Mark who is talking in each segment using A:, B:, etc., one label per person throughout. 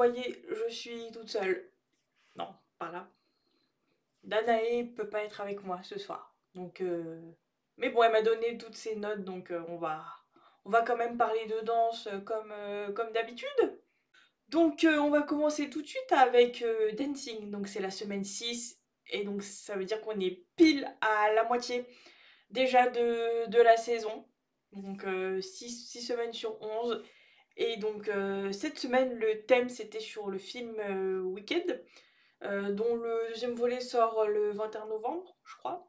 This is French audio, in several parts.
A: voyez, je suis toute seule. Non, pas là. Danae peut pas être avec moi ce soir. Donc, mais bon, elle m'a donné toutes ses notes, donc on va quand même parler de danse comme d'habitude. Donc, on va commencer tout de suite avec Dancing. Donc, c'est la semaine 6. Et donc, ça veut dire qu'on est pile à la moitié déjà de la saison. Donc, 6 semaines sur 11. Et donc, cette semaine, le thème, c'était sur le film Wicked, dont le deuxième volet sort le 21 novembre, je crois.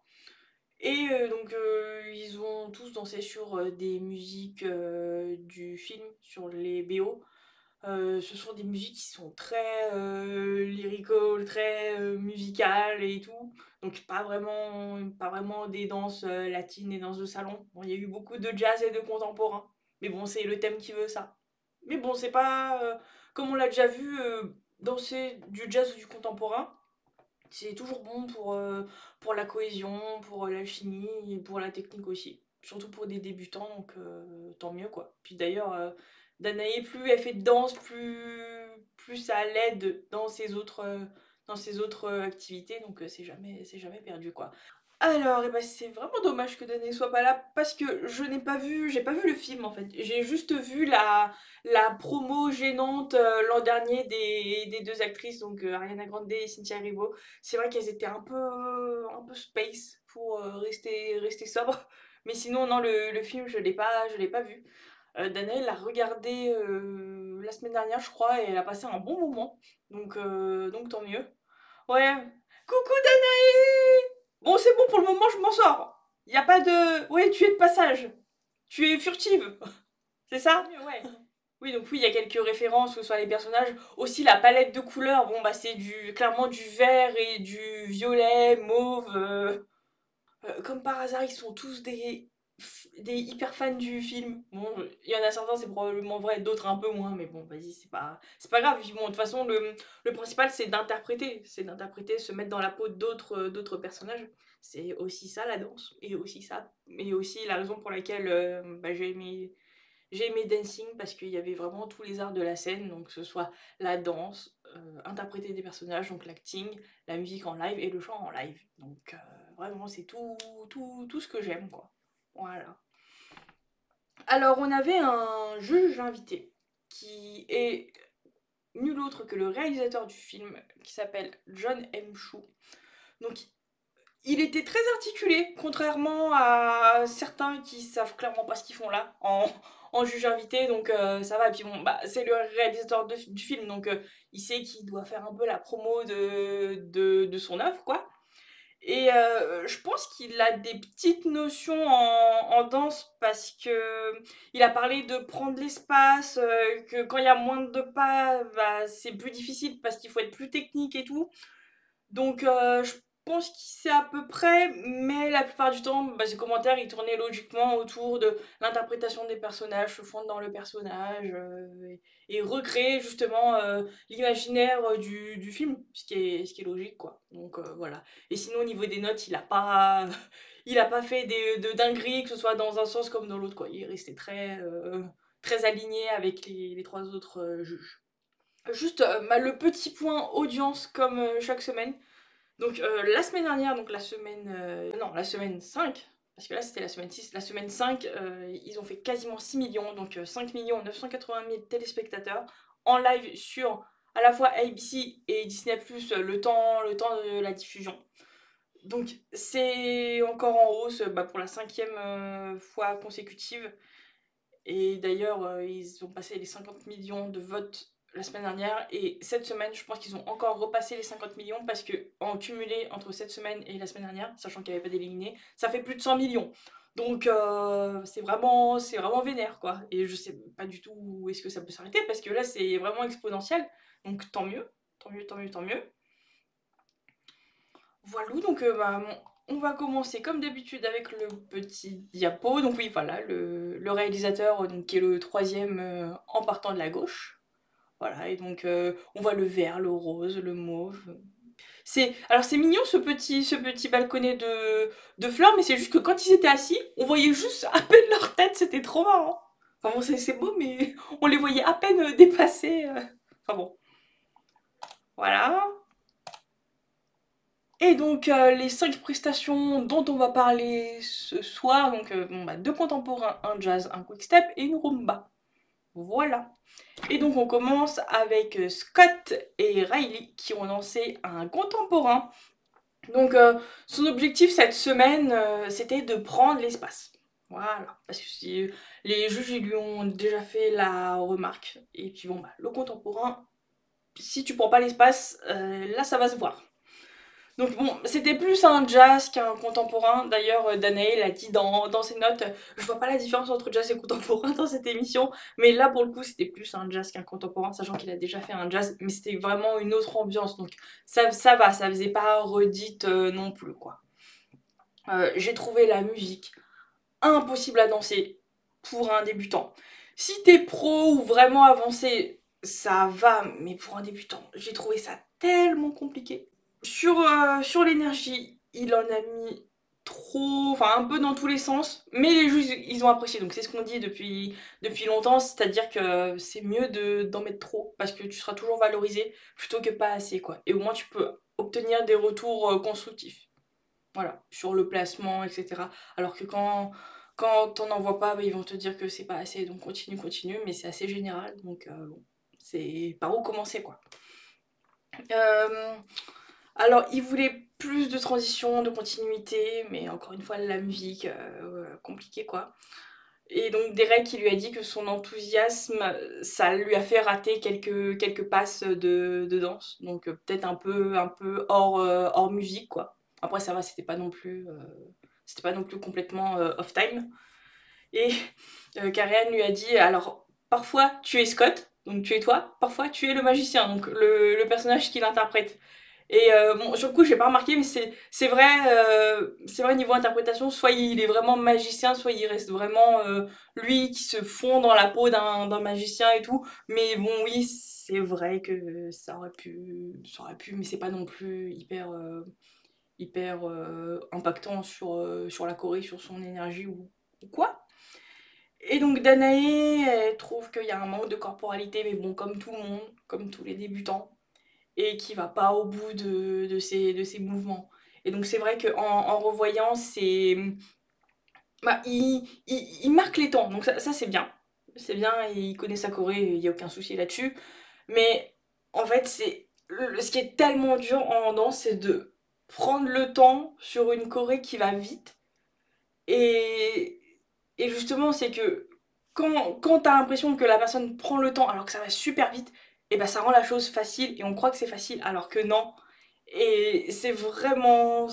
A: Et donc, ils ont tous dansé sur des musiques du film, sur les BO. Ce sont des musiques qui sont très lyrical, très musicales et tout. Donc pas vraiment des danses latines et danses de salon. Bon, il y a eu beaucoup de jazz et de contemporain. Mais bon, c'est le thème qui veut ça. Mais bon, c'est pas comme on l'a déjà vu danser du jazz ou du contemporain. C'est toujours bon pour la cohésion, pour la chimie et pour la technique aussi. Surtout pour des débutants, donc tant mieux quoi. Puis d'ailleurs, Danae, plus elle fait de danse, plus ça l'aide dans ses autres activités, donc c'est jamais perdu quoi. Alors, eh ben, c'est vraiment dommage que Danae soit pas là parce que j'ai pas vu le film en fait. J'ai juste vu la promo gênante l'an dernier des deux actrices, donc Ariana Grande et Cynthia Erivo. C'est vrai qu'elles étaient un peu space pour rester sobre. Mais sinon, non, le film, je l'ai pas vu. Danae l'a regardé la semaine dernière, je crois, et elle a passé un bon moment. Donc tant mieux. Ouais. Coucou Danae! Bon, c'est bon, pour le moment, je m'en sors. Y a pas de... Ouais, tu es de passage. Tu es furtive. C'est ça? Ouais. Oui, donc oui, il y a quelques références, que ce soit les personnages. Aussi, la palette de couleurs, bon, bah, c'est clairement du vert et du violet, mauve. Comme par hasard, ils sont tous des hyper fans du film. Bon, il y en a certains, c'est probablement vrai, d'autres un peu moins, mais bon, vas-y, c'est pas grave. Puis bon, de toute façon, le principal, c'est d'interpréter, se mettre dans la peau d'autres personnages. C'est aussi ça, la danse, et aussi ça, et aussi la raison pour laquelle bah, j'ai aimé Dancing, parce qu'il y avait vraiment tous les arts de la scène, donc que ce soit la danse, interpréter des personnages, donc l'acting, la musique en live et le chant en live. Donc vraiment, c'est tout ce que j'aime, quoi. Voilà. Alors, on avait un juge invité qui est nul autre que le réalisateur du film, qui s'appelle John M. Chu. Donc, il était très articulé, contrairement à certains qui savent clairement pas ce qu'ils font là, en juge invité, donc ça va. Et puis bon, bah, c'est le réalisateur du film, donc il sait qu'il doit faire un peu la promo de son œuvre, quoi. Et je pense qu'il a des petites notions en danse parce que il a parlé de prendre l'espace, que quand il y a moins de pas, bah, c'est plus difficile parce qu'il faut être plus technique et tout. Donc je pense qu'il sait à peu près, mais la plupart du temps, bah, ses commentaires, ils tournaient logiquement autour de l'interprétation des personnages, se fondre dans le personnage, et recréer justement l'imaginaire du film, ce qui est logique, quoi. Donc voilà. Et sinon, au niveau des notes, il a pas fait de dingueries, que ce soit dans un sens comme dans l'autre, quoi. Il est resté très aligné avec les trois autres juges. Juste bah, le petit point audience comme chaque semaine. Donc la semaine dernière, donc la semaine 5, parce que là c'était la semaine 6, la semaine 5, ils ont fait quasiment 6 millions, donc 5 980 000 téléspectateurs en live sur à la fois ABC et Disney+, le temps de la diffusion. Donc c'est encore en hausse bah, pour la cinquième fois consécutive. Et d'ailleurs, ils ont passé les 50 millions de votes la semaine dernière. Et cette semaine, je pense qu'ils ont encore repassé les 50 millions parce que en cumulé entre cette semaine et la semaine dernière, sachant qu'il n'y avait pas d'éliminés, ça fait plus de 100 millions. Donc c'est vraiment vénère quoi. Et je sais pas du tout où est-ce que ça peut s'arrêter parce que là c'est vraiment exponentiel. Donc tant mieux, tant mieux, tant mieux, tant mieux. Voilà, donc bah, on va commencer comme d'habitude avec le petit diapo. Donc oui, voilà, le réalisateur donc, qui est le troisième en partant de la gauche. Voilà, et donc on voit le vert, le rose, le mauve. Alors c'est mignon ce petit balconnet de fleurs, mais c'est juste que quand ils étaient assis, on voyait juste à peine leur tête, c'était trop marrant. Enfin bon, c'est beau, mais on les voyait à peine dépasser. Enfin bon. Voilà. Et donc les 5 prestations dont on va parler ce soir, donc bon, bah, 2 contemporains, un jazz, un quick-step et une rumba. Voilà. Et donc on commence avec Scott et Riley qui ont lancé un contemporain. Donc son objectif cette semaine, c'était de prendre l'espace. Voilà, parce que si les juges ils lui ont déjà fait la remarque. Et puis bon, bah, le contemporain, si tu prends pas l'espace, là ça va se voir. Donc bon, c'était plus un jazz qu'un contemporain. D'ailleurs, Danae l'a dit dans ses notes, je vois pas la différence entre jazz et contemporain dans cette émission, mais là pour le coup c'était plus un jazz qu'un contemporain, sachant qu'il a déjà fait un jazz, mais c'était vraiment une autre ambiance, donc ça va, ça faisait pas redite non plus quoi. J'ai trouvé la musique impossible à danser pour un débutant. Si t'es pro ou vraiment avancé, ça va, mais pour un débutant, j'ai trouvé ça tellement compliqué. Sur l'énergie, il en a mis trop, enfin un peu dans tous les sens, mais les juges ils ont apprécié, donc c'est ce qu'on dit depuis longtemps, c'est-à-dire que c'est mieux d'en mettre trop, parce que tu seras toujours valorisé plutôt que pas assez quoi, et au moins tu peux obtenir des retours constructifs, voilà, sur le placement, etc. Alors que quand t'en envoies pas, bah, ils vont te dire que c'est pas assez, donc continue, mais c'est assez général, donc bon, c'est par où commencer quoi. Euh, alors, il voulait plus de transition, de continuité, mais encore une fois, la musique, compliqué quoi. Et donc Derek, il lui a dit que son enthousiasme, ça lui a fait rater quelques passes de danse. Donc peut-être un peu hors musique quoi. Après ça va, c'était pas non plus complètement off time. Et Karian lui a dit, alors parfois tu es Scott, donc tu es toi, parfois tu es le magicien, donc le personnage qu'il interprète. Et bon, sur le coup, j'ai pas remarqué, mais c'est vrai niveau interprétation, soit il est vraiment magicien, soit il reste vraiment lui qui se fond dans la peau d'un magicien et tout. Mais bon, oui, c'est vrai que ça aurait pu, mais c'est pas non plus hyper impactant sur la choré, sur son énergie ou quoi. Et donc Danae, elle trouve qu'il y a un manque de corporalité, mais bon, comme tout le monde, comme tous les débutants et qui va pas au bout de ses mouvements. Et donc c'est vrai qu'en revoyant, bah, il marque les temps, donc ça c'est bien. C'est bien, il connaît sa choré, il n'y a aucun souci là-dessus. Mais en fait, ce qui est tellement dur en danse, c'est de prendre le temps sur une choré qui va vite. Et, et justement, c'est que quand t'as l'impression que la personne prend le temps alors que ça va super vite, et ben ça rend la chose facile et on croit que c'est facile alors que non. Et c'est vraiment,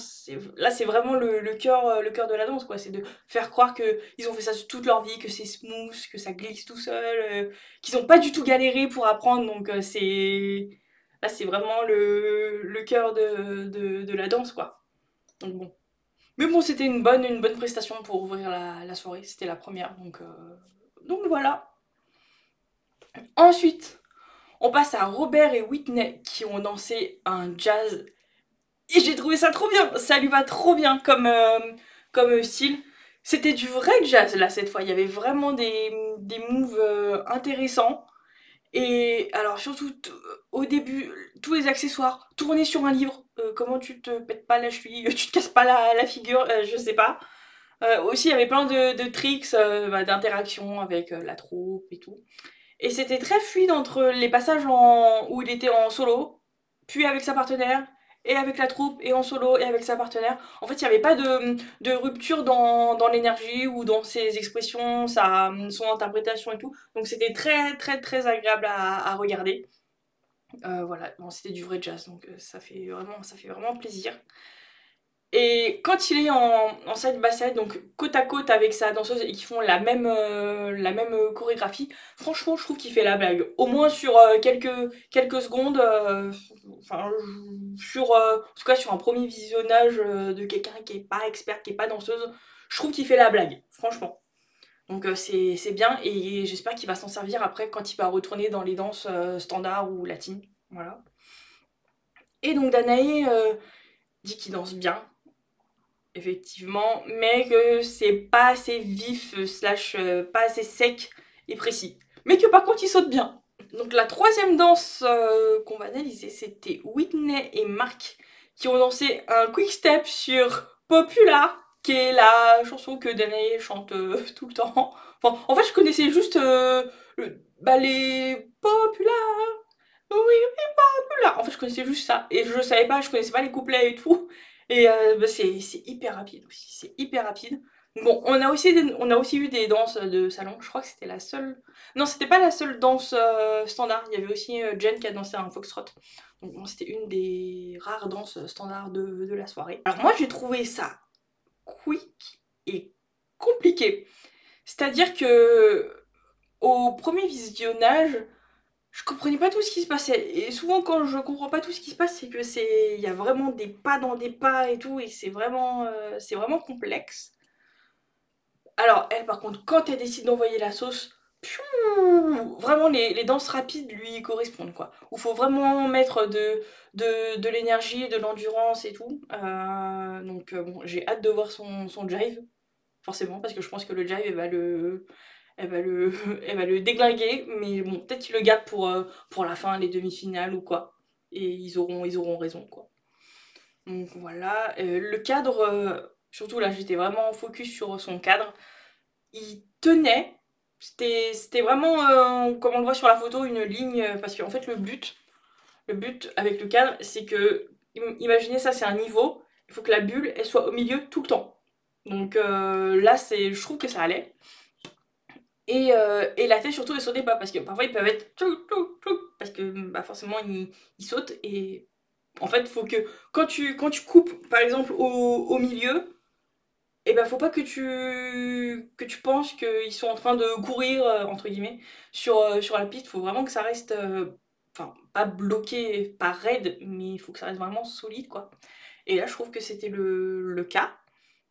A: là c'est vraiment le cœur de la danse quoi, c'est de faire croire que ils ont fait ça toute leur vie, que c'est smooth, que ça glisse tout seul, qu'ils ont pas du tout galéré pour apprendre, donc là c'est vraiment le cœur de la danse quoi. Donc bon. Mais bon, c'était une bonne prestation pour ouvrir la soirée, c'était la première, donc voilà. Ensuite, on passe à Robert et Whitney qui ont dansé un jazz et j'ai trouvé ça trop bien, ça lui va trop bien comme style. C'était du vrai jazz là cette fois, il y avait vraiment des moves intéressants. Et alors surtout au début, tous les accessoires, tourner sur un livre, comment tu te pètes pas la cheville, tu te casses pas la figure, je sais pas. Aussi, il y avait plein de tricks, bah, d'interaction avec la troupe et tout. Et c'était très fluide entre les passages où il était en solo, puis avec sa partenaire, et avec la troupe, et en solo, et avec sa partenaire. En fait, il n'y avait pas de rupture dans l'énergie ou dans ses expressions, son interprétation et tout. Donc c'était très très très agréable à regarder. Voilà, bon, c'était du vrai jazz, donc ça fait vraiment plaisir. Et quand il est en side by side, donc côte à côte avec sa danseuse et qui font la même chorégraphie, franchement je trouve qu'il fait la blague. Au moins sur quelques secondes, enfin en tout cas sur un premier visionnage de quelqu'un qui est pas expert, qui est pas danseuse, je trouve qu'il fait la blague, franchement. Donc c'est bien et j'espère qu'il va s'en servir après quand il va retourner dans les danses standards ou latines. Voilà. Et donc Danae dit qu'il danse bien, effectivement, mais que c'est pas assez vif, slash pas assez sec et précis. Mais que par contre il saute bien. Donc la troisième danse qu'on va analyser, c'était Whitney et Mark qui ont dansé un quick step sur Popular, qui est la chanson que Danae chante tout le temps. Enfin, en fait, je connaissais juste les Popular, oui, oui, Popular. En fait, je connaissais juste ça. Et je savais pas, je connaissais pas les couplets et tout. Et c'est hyper rapide aussi, c'est hyper rapide. Bon, on a aussi eu des danses de salon, je crois que c'était la seule... Non, c'était pas la seule danse standard, il y avait aussi Jen qui a dansé un foxtrot. Donc bon, c'était une des rares danses standards de la soirée. Alors moi j'ai trouvé ça quick et compliqué. C'est-à-dire que au premier visionnage, je comprenais pas tout ce qui se passait. Et souvent quand je comprends pas tout ce qui se passe, c'est que il y a vraiment des pas dans des pas et tout, et c'est vraiment complexe. Alors elle par contre, quand elle décide d'envoyer la sauce, piou, vraiment les danses rapides lui correspondent quoi. Où faut vraiment mettre de l'énergie, de l'endurance et tout. Donc bon, j'ai hâte de voir son jive, forcément, parce que je pense que le jive elle va le déglinguer, mais bon, peut-être qu'il le garde pour la fin, les demi-finales ou quoi. Et ils auront raison quoi. Donc voilà, le cadre, surtout là j'étais vraiment focus sur son cadre, il tenait, c'était vraiment, comme on le voit sur la photo, une ligne, parce qu'en fait le but avec le cadre, c'est que, imaginez ça, c'est un niveau, il faut que la bulle, elle soit au milieu tout le temps. Donc là, je trouve que ça allait. Et la tête surtout, elle sautait pas, parce que parfois ils peuvent être parce que bah, forcément ils sautent, et en fait, faut que quand tu coupes, par exemple, au milieu, et ben faut pas que tu penses qu'ils sont en train de courir, entre guillemets, sur la piste. Faut vraiment que ça reste, enfin, pas bloqué, pas raide, mais il faut que ça reste vraiment solide, quoi. Et là, je trouve que c'était le cas.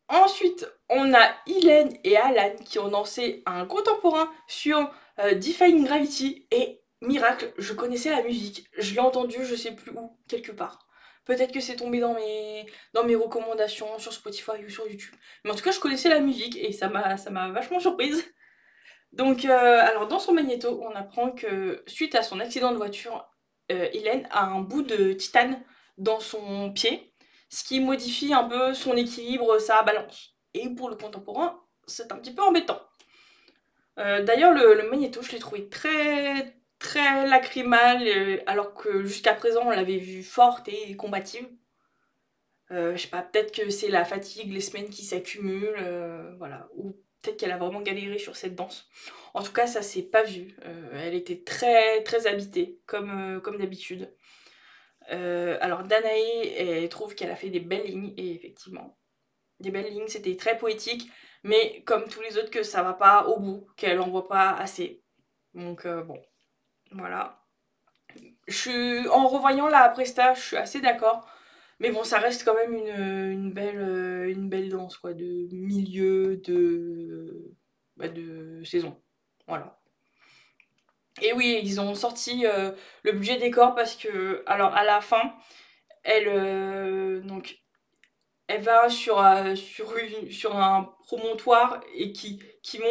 A: Ensuite, on a Hélène et Alan qui ont dansé un contemporain sur Defying Gravity, et miracle, je connaissais la musique, je l'ai entendue je sais plus où, quelque part. Peut-être que c'est tombé dans mes recommandations sur Spotify ou sur YouTube. Mais en tout cas, je connaissais la musique et ça m'a vachement surprise. Donc, alors dans son magnéto, on apprend que suite à son accident de voiture, Hélène a un bout de titane dans son pied, ce qui modifie un peu son équilibre, sa balance. Et pour le contemporain, c'est un petit peu embêtant. D'ailleurs, le magnéto, je l'ai trouvé très très lacrymal, alors que jusqu'à présent, on l'avait vue forte et combative. Je sais pas, peut-être que c'est la fatigue, les semaines qui s'accumulent, voilà. Ou peut-être qu'elle a vraiment galéré sur cette danse. En tout cas, ça s'est pas vu. Elle était très très habitée, comme d'habitude. Alors Danae, elle trouve qu'elle a fait des belles lignes, et effectivement, des belles lignes, c'était très poétique, mais comme tous les autres, que ça va pas au bout, qu'elle en voit pas assez. Donc bon, voilà. En revoyant la presta, je suis assez d'accord. Mais bon, ça reste quand même une belle danse, quoi, de milieu de saison. Voilà. Et oui, ils ont sorti le budget décor parce que, alors à la fin, donc, elle va sur un promontoire et qui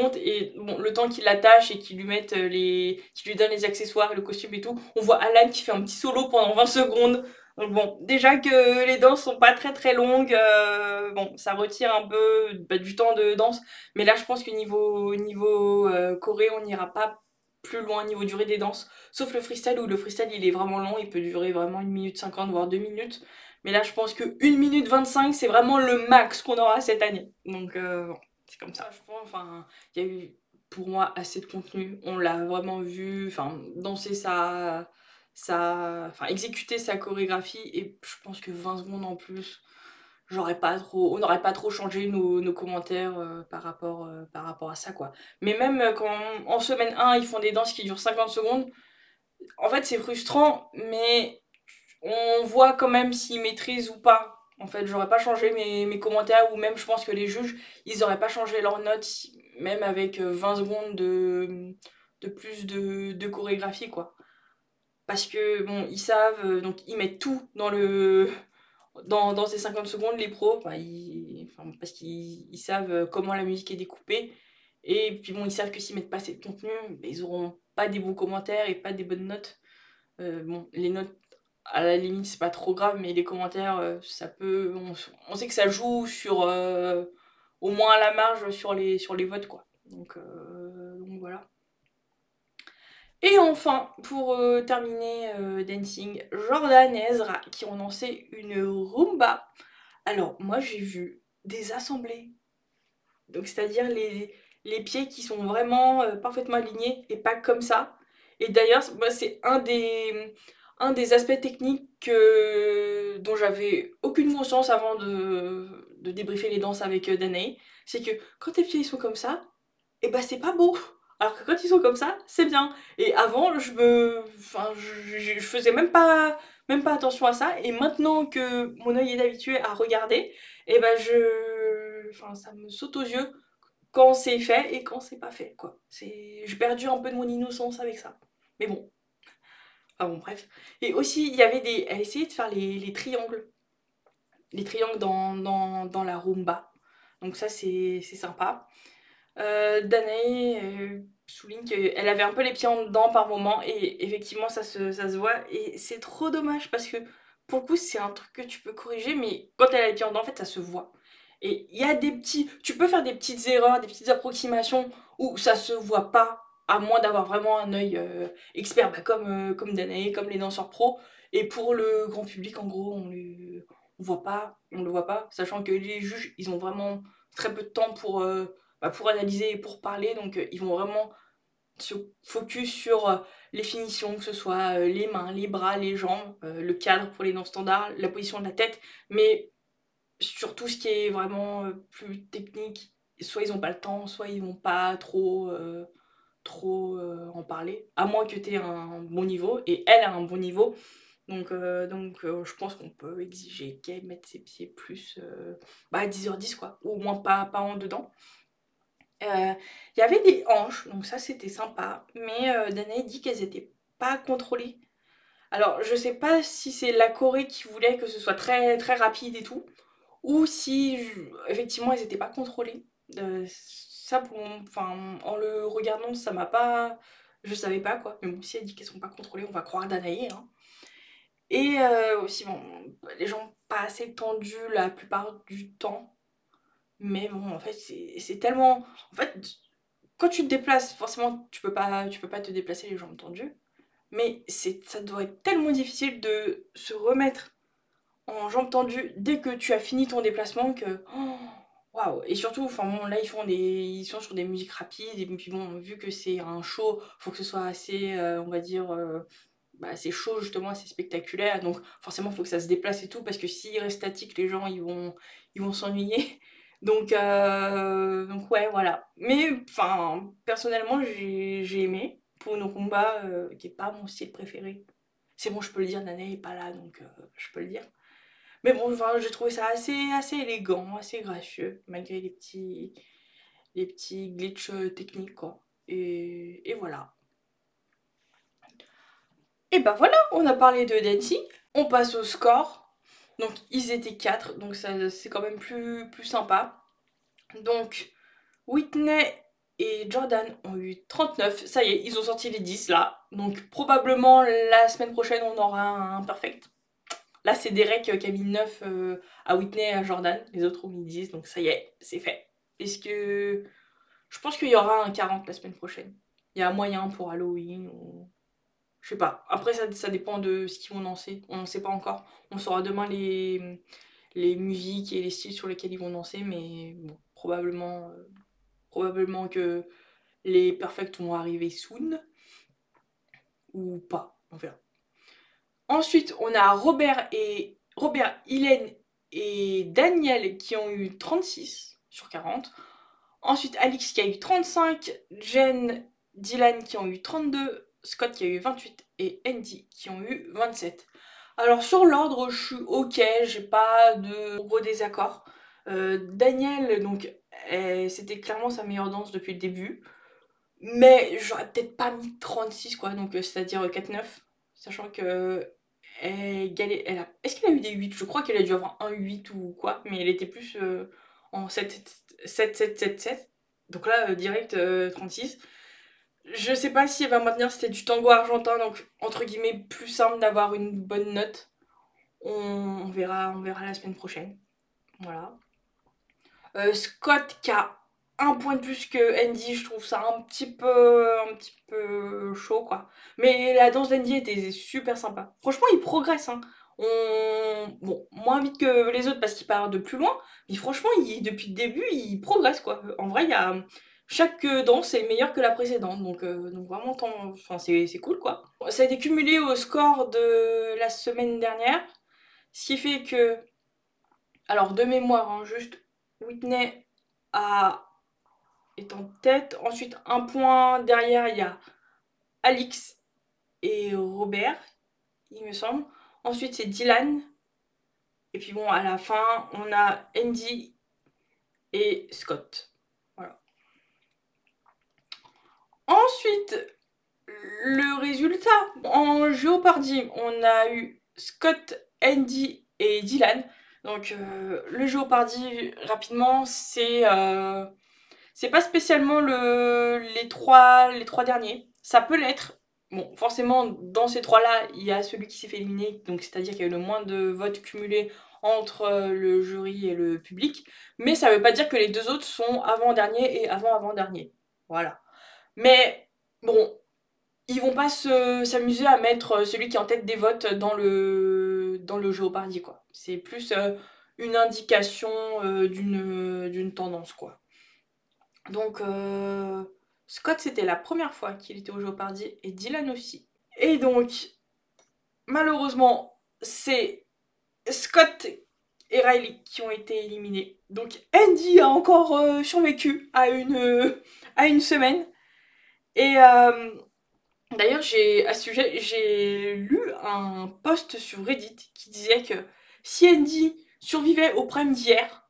A: monte, et bon, le temps qu'il l'attache et qu'il lui mette qu'il lui donne les accessoires, le costume et tout, on voit Alan qui fait un petit solo pendant 20 secondes. Donc bon, déjà que les danses sont pas très très longues, bon, ça retire un peu du temps de danse, mais là je pense que niveau choré, on n'ira pas plus loin niveau durée des danses, sauf le freestyle, où le freestyle il est vraiment long, il peut durer vraiment 1 minute 50 voire 2 minutes. Mais là, je pense que 1 minute 25, c'est vraiment le max qu'on aura cette année. Donc, bon, c'est comme ça. Je pense, enfin, il y a eu, pour moi, assez de contenu. On l'a vraiment vu, enfin, danser enfin, exécuter sa chorégraphie. Et je pense que 20 secondes en plus, on n'aurait pas trop changé nos commentaires par rapport à ça, quoi. Mais même quand, en semaine 1, ils font des danses qui durent 50 secondes, en fait, c'est frustrant, mais on voit quand même s'ils maîtrisent ou pas. En fait, j'aurais pas changé mes commentaires, ou même je pense que les juges, ils auraient pas changé leurs notes, même avec 20 secondes de plus de chorégraphie, quoi. Parce que, bon, ils savent, donc ils mettent tout dans ces 50 secondes, les pros, enfin, parce qu'ils savent comment la musique est découpée. Et puis bon, ils savent que s'ils mettent pas assez de contenu, bah, ils auront pas des bons commentaires et pas des bonnes notes. Bon, les notes, à la limite, c'est pas trop grave, mais les commentaires, ça peut on sait que ça joue sur, au moins à la marge sur les votes, quoi. Donc voilà. Et enfin, pour terminer Dancing, Jordan et Ezra qui ont lancé une Roomba. Alors, moi j'ai vu des assemblées, donc c'est-à-dire les pieds qui sont vraiment parfaitement alignés et pas comme ça. Et d'ailleurs, moi c'est un des aspects techniques dont j'avais aucune conscience avant de débriefer les danses avec Danae. C'est que quand tes pieds ils sont comme ça, et bah c'est pas beau. Alors que quand ils sont comme ça, c'est bien. Et avant, enfin, je faisais même pas attention à ça. Et maintenant que mon œil est habitué à regarder, et bah enfin, ça me saute aux yeux quand c'est fait et quand c'est pas fait, quoi. J'ai perdu un peu de mon innocence avec ça. Mais bon, ah bon, bref. Et aussi, il y avait elle essayait de faire les triangles. Les triangles dans la Roomba. Donc ça, c'est sympa. Danae souligne qu'elle avait un peu les pieds en dedans par moment et effectivement ça se voit et c'est trop dommage parce que pour le coup c'est un truc que tu peux corriger mais quand elle a les pieds en dedans en fait ça se voit. Et il y a tu peux faire des petites erreurs, des petites approximations où ça se voit pas à moins d'avoir vraiment un œil expert bah, comme Danae, comme les danseurs pros. Et pour le grand public en gros on le voit pas, sachant que les juges ils ont vraiment très peu de temps pour analyser et pour parler. Donc ils vont vraiment se focus sur les finitions, que ce soit les mains, les bras, les jambes, le cadre pour les danses standards, la position de la tête, mais surtout ce qui est vraiment plus technique, soit ils n'ont pas le temps, soit ils vont pas trop en parler, à moins que tu aies un bon niveau, et elle a un bon niveau, je pense qu'on peut exiger qu'elle mette ses pieds plus à 10h10 quoi, ou au moins pas en dedans. Il y avait des hanches, donc ça c'était sympa, mais Danae dit qu'elles étaient pas contrôlées. Alors je sais pas si c'est la Corée qui voulait que ce soit très très rapide et tout, ou si effectivement elles étaient pas contrôlées. Ça enfin en le regardant ça m'a pas, je savais pas quoi. Mais bon si elle dit qu'elles sont pas contrôlées, on va croire Danae, hein. Et aussi bon, les jambes pas assez tendues la plupart du temps. Mais bon, en fait, c'est tellement. En fait, quand tu te déplaces, forcément, tu peux pas te déplacer les jambes tendues. Mais ça doit être tellement difficile de se remettre en jambes tendues dès que tu as fini ton déplacement que. Oh, waouh! Et surtout, enfin bon, là, ils sont sur des musiques rapides. Et puis bon, vu que c'est un show, faut que ce soit assez, on va dire, assez chaud, justement, assez spectaculaire. Donc forcément, faut que ça se déplace et tout. Parce que s'ils restent statiques, les gens, ils vont s'ennuyer. Donc ouais, voilà. Mais enfin, personnellement, j'ai aimé pour une rumba qui est pas mon style préféré. C'est bon, je peux le dire, Nana est pas là, donc je peux le dire. Mais bon, enfin, j'ai trouvé ça assez élégant, assez gracieux, malgré les petits glitches techniques, quoi. Et voilà. Et bah voilà, on a parlé de dancing. On passe au score. Donc ils étaient 4, donc ça c'est quand même plus sympa. Donc Whitney et Jordan ont eu 39. Ça y est, ils ont sorti les 10 là. Donc probablement la semaine prochaine on aura un perfect. Là c'est Derek qui a mis 9 à Whitney et à Jordan. Les autres ont mis 10, donc ça y est, c'est fait. Est-ce que... Je pense qu'il y aura un 40 la semaine prochaine. Il y a moyen pour Halloween ou... Je sais pas. Après ça dépend de ce qu'ils vont lancer. On ne sait pas encore. On saura demain les musiques et les styles sur lesquels ils vont danser. Mais bon, probablement que les perfects vont arriver soon. Ou pas, on verra. Ensuite, on a Robert, Hélène et Daniel qui ont eu 36 sur 40. Ensuite, Alix qui a eu 35, Jen, Dylan qui ont eu 32, Scott qui a eu 28 et Andy qui ont eu 27. Alors sur l'ordre, je suis ok, j'ai pas de gros désaccords. Daniel, donc, c'était clairement sa meilleure danse depuis le début. Mais j'aurais peut-être pas mis 36 quoi, donc c'est-à-dire 4-9. Sachant que est-ce qu'elle a eu des 8? Je crois qu'elle a dû avoir un 8 ou quoi, mais elle était plus en 7, 7, 7, 7, 7. Donc là, direct 36. Je sais pas si elle va maintenir, c'était du tango argentin, donc entre guillemets plus simple d'avoir une bonne note. On verra la semaine prochaine. Voilà. Scott qui a un point de plus que Andy, je trouve ça un petit peu chaud quoi. Mais la danse d'Andy était super sympa. Franchement, il progresse. Hein. Bon, moins vite que les autres parce qu'il part de plus loin, mais franchement, depuis le début, il progresse quoi. En vrai, chaque danse est meilleure que la précédente, donc vraiment, enfin, c'est cool quoi. Ça a été cumulé au score de la semaine dernière, ce qui fait que, alors de mémoire, hein, juste Whitney est en tête. Ensuite, un point derrière, il y a Alix et Robert, il me semble. Ensuite, c'est Dylan. Et puis bon, à la fin, on a Andy et Scott. Voilà. Ensuite, le résultat. En Jeopardy, on a eu Scott, Andy et Dylan. Donc, le Jeopardy, rapidement, c'est pas spécialement les trois derniers. Ça peut l'être. Bon, forcément, dans ces trois-là, il y a celui qui s'est fait éliminer, donc c'est-à-dire qu'il y a eu le moins de votes cumulés entre le jury et le public. Mais ça veut pas dire que les deux autres sont avant-dernier et avant-avant-dernier. Voilà. Mais bon, ils vont pas s'amuser à mettre celui qui est en tête des votes dans le Jeopardy, quoi. C'est plus une indication d'une tendance, quoi. Donc, Scott, c'était la première fois qu'il était au Jeopardy, et Dylan aussi. Et donc, malheureusement, c'est Scott et Riley qui ont été éliminés. Donc, Andy a encore survécu à une semaine. Et d'ailleurs, à ce sujet, j'ai lu un post sur Reddit qui disait que si Andy survivait au problème d'hier,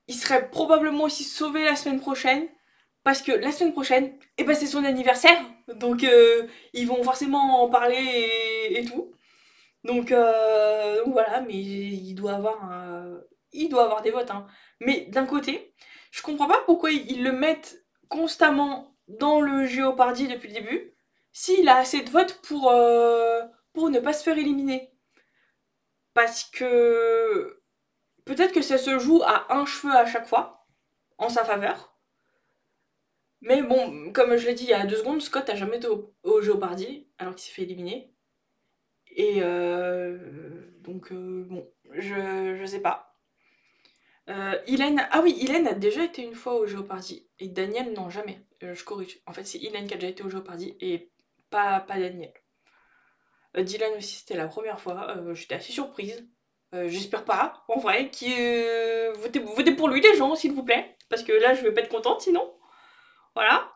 A: il serait probablement aussi sauvé la semaine prochaine. Parce que la semaine prochaine, eh ben c'est son anniversaire. Donc ils vont forcément en parler et tout. Donc voilà, mais il doit avoir des votes. Hein. Mais d'un côté, je comprends pas pourquoi ils le mettent constamment dans le Jeopardy depuis le début, s'il a assez de votes pour ne pas se faire éliminer. Parce que peut-être que ça se joue à un cheveu à chaque fois, en sa faveur. Mais bon, comme je l'ai dit il y a 2 secondes, Scott a jamais été au Jeopardy, alors qu'il s'est fait éliminer. Et donc, bon, je sais pas. Hélène, ah oui, Hélène a déjà été une fois au Jeopardy. Et Daniel, non, jamais. Je corrige. En fait, c'est Hélène qui a déjà été au Jeopardy et pas Daniel. Dylan aussi, c'était la première fois. J'étais assez surprise. J'espère pas, en vrai. Votez pour lui, les gens, s'il vous plaît. Parce que là, je vais pas être contente sinon. Voilà.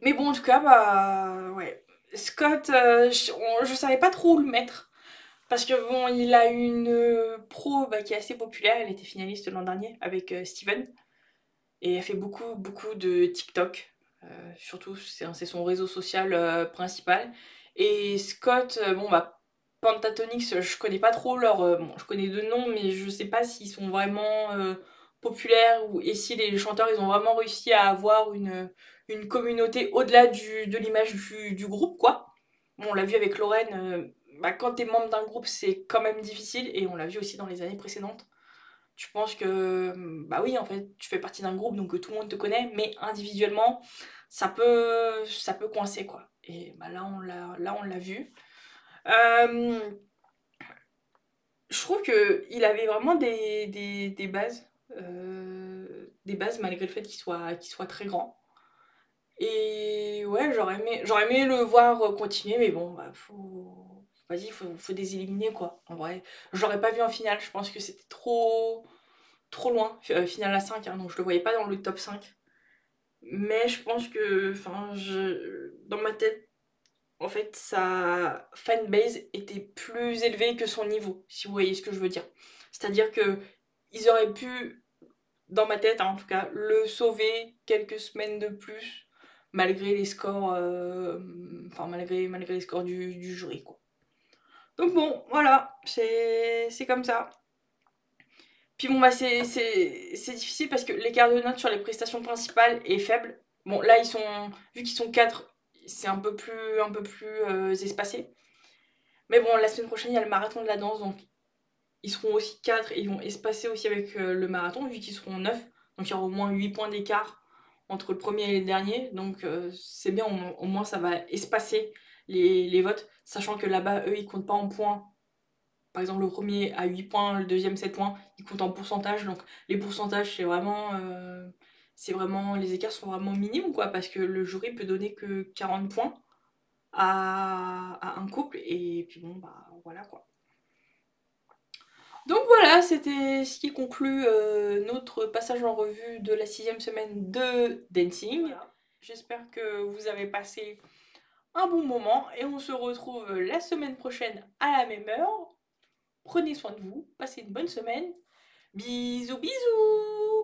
A: Mais bon, en tout cas, bah ouais. Scott, je savais pas trop où le mettre. Parce que bon, il a une pro bah, qui est assez populaire. Elle était finaliste l'an dernier avec Steven. Et elle fait beaucoup de TikTok. Surtout, c'est son réseau social principal. Et Scott, bon bah, Pentatonix, je connais pas trop leur. Bon, je connais deux noms, mais je sais pas s'ils sont vraiment populaires et si les chanteurs ils ont vraiment réussi à avoir une communauté au-delà de l'image du groupe, quoi. Bon, on l'a vu avec Lorraine, bah, quand t'es membre d'un groupe, c'est quand même difficile, et on l'a vu aussi dans les années précédentes. Tu penses que, bah oui, en fait, tu fais partie d'un groupe, donc tout le monde te connaît, mais individuellement, ça peut coincer, quoi. Et bah là, on l'a vu. Euh, je trouve que il avait vraiment des bases malgré le fait qu'il soit très grand. Et ouais, j'aurais aimé le voir continuer, mais bon, bah, vas-y, faut des éliminer, quoi, en vrai. Je l'aurais pas vu en finale, je pense que c'était trop loin, finale à 5, hein, donc je le voyais pas dans le top 5. Mais je pense que, enfin, dans ma tête, en fait, sa fanbase était plus élevée que son niveau, si vous voyez ce que je veux dire. C'est-à-dire que ils auraient pu, dans ma tête, hein, en tout cas, le sauver quelques semaines de plus, malgré les scores, enfin, malgré les scores du jury, quoi. Donc bon, voilà, c'est comme ça. Puis bon, bah, c'est difficile parce que l'écart de notes sur les prestations principales est faible. Bon, là, vu qu'ils sont 4, c'est un peu plus espacé. Mais bon, la semaine prochaine, il y a le marathon de la danse, donc ils seront aussi 4 et ils vont espacer aussi avec le marathon, vu qu'ils seront 9. Donc il y aura au moins 8 points d'écart entre le premier et le dernier. Donc c'est bien, au moins ça va espacer les votes, sachant que là-bas, eux, ils comptent pas en points. Par exemple, le premier a 8 points, le deuxième 7 points, ils comptent en pourcentage. Donc les pourcentages, c'est vraiment les écarts sont vraiment minimes, quoi, parce que le jury peut donner que 40 points à un couple, et puis bon, bah voilà, quoi. Donc voilà, c'était ce qui conclut notre passage en revue de la 6e semaine de dancing. Voilà. J'espère que vous avez passé un bon moment et on se retrouve la semaine prochaine à la même heure. Prenez soin de vous, passez une bonne semaine. Bisous bisous.